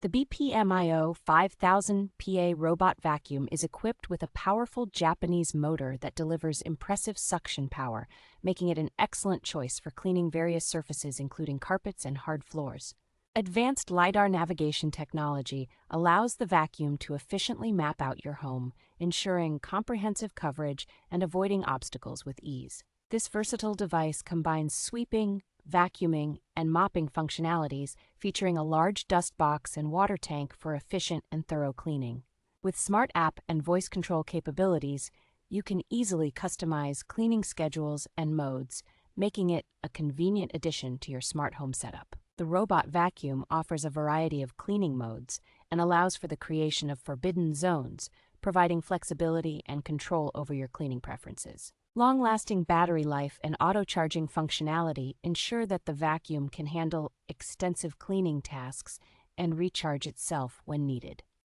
The BPMIO 5000pa robot vacuum is equipped with a powerful Japanese motor that delivers impressive suction power, making it an excellent choice for cleaning various surfaces including carpets and hard floors. Advanced LiDAR navigation technology allows the vacuum to efficiently map out your home, ensuring comprehensive coverage and avoiding obstacles with ease. This versatile device combines sweeping, vacuuming, and mopping functionalities, featuring a large dust box and water tank for efficient and thorough cleaning. With smart app and voice control capabilities, you can easily customize cleaning schedules and modes, making it a convenient addition to your smart home setup. The robot vacuum offers a variety of cleaning modes and allows for the creation of forbidden zones, providing flexibility and control over your cleaning preferences. Long-lasting battery life and auto-charging functionality ensure that the vacuum can handle extensive cleaning tasks and recharge itself when needed.